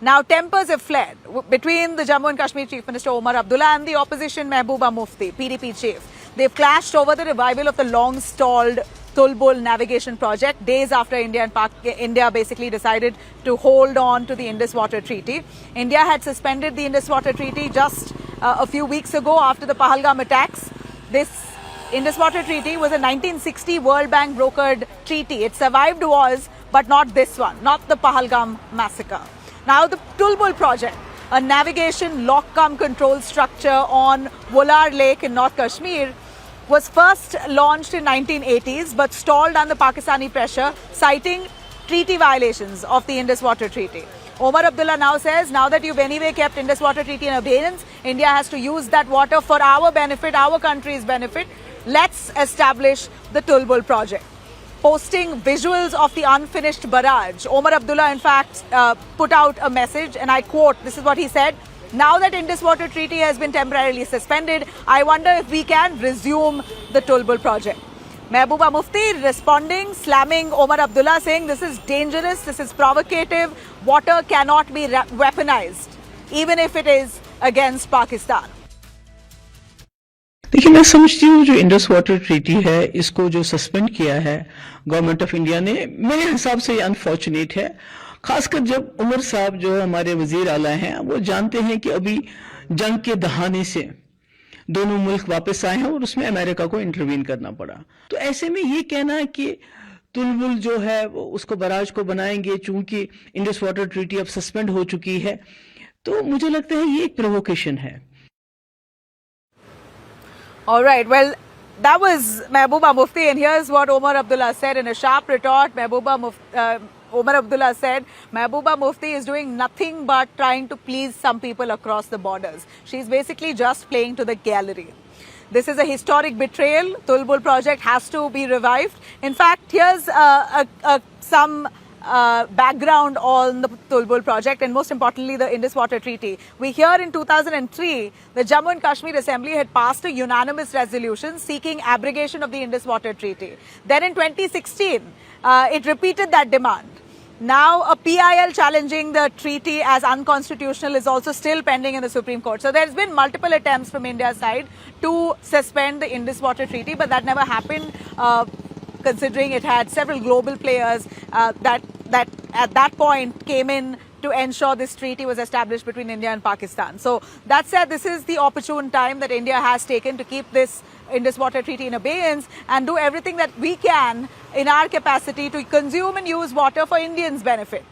Now tempers have fled between the Jammu and Kashmir Chief Minister Omar Abdullah and the opposition Mehbooba Mufti, PDP chief. They've clashed over the revival of the long-stalled Tulbul navigation project days after India basically decided to hold on to the Indus Water Treaty. India had suspended the Indus Water Treaty just a few weeks ago after the Pahalgam attacks. This Indus Water Treaty was a 1960 World Bank brokered treaty. It survived wars, but not this one, not the Pahalgam massacre. Now the Tulbul project, a navigation lock-cum-control structure on Wular Lake in North Kashmir, was first launched in 1980s but stalled under Pakistani pressure, citing treaty violations of the Indus Water Treaty. Omar Abdullah now says, now that you've anyway kept Indus Water Treaty in abeyance, India has to use that water for our benefit, our country's benefit. Let's establish the Tulbul project. Posting visuals of the unfinished barrage, Omar Abdullah in fact put out a message, and I quote, this is what he said: "Now that Indus Water Treaty has been temporarily suspended, I wonder if we can resume the Tulbul project." Mehbooba Mufti responding, slamming Omar Abdullah, saying this is dangerous, this is provocative, water cannot be weaponized, even if it is against Pakistan. देखिए, मैं समझती हूँ जो Indus water treaty है, इसको जो suspend किया है गवर्नमेंट ऑफ इंडिया ने, मेरे हिसाब से ये अनफॉर्चुनेट है। खासकर जब उमर साहब जो हमारे वजीर आला हैं, वो जानते हैं कि अभी जंग के दहाने से दोनों मुल्क वापस आए हैं और उसमें अमेरिका को इंटरवीन करना पड़ा। तो ऐसे में ये कहना है कि तुलबुल जो है वो उसको बराज को बनाएंगे चूंकि इंडस वाटर ट्रीटी अब सस्पेंड हो चुकी है, तो मुझे लगता है ये एक प्रोवोकेशन है। All right, well, that was Mehbooba Mufti, and here's what Omar Abdullah said in a sharp retort. Omar Abdullah said, Mehbooba Mufti is doing nothing but trying to please some people across the borders. She's basically just playing to the gallery. This is a historic betrayal. Tulbul project has to be revived. In fact, here's some background on the Tulbul project, and most importantly the Indus Water Treaty. We hear in 2003 the Jammu and Kashmir Assembly had passed a unanimous resolution seeking abrogation of the Indus Water Treaty. Then in 2016 it repeated that demand. Now a PIL challenging the treaty as unconstitutional is also still pending in the Supreme Court. So there's been multiple attempts from India's side to suspend the Indus Water Treaty, but that never happened, considering it had several global players that at that point came in to ensure this treaty was established between India and Pakistan. So that said, this is the opportune time that India has taken to keep this Indus Water Treaty in abeyance and do everything that we can in our capacity to consume and use water for Indians' benefit.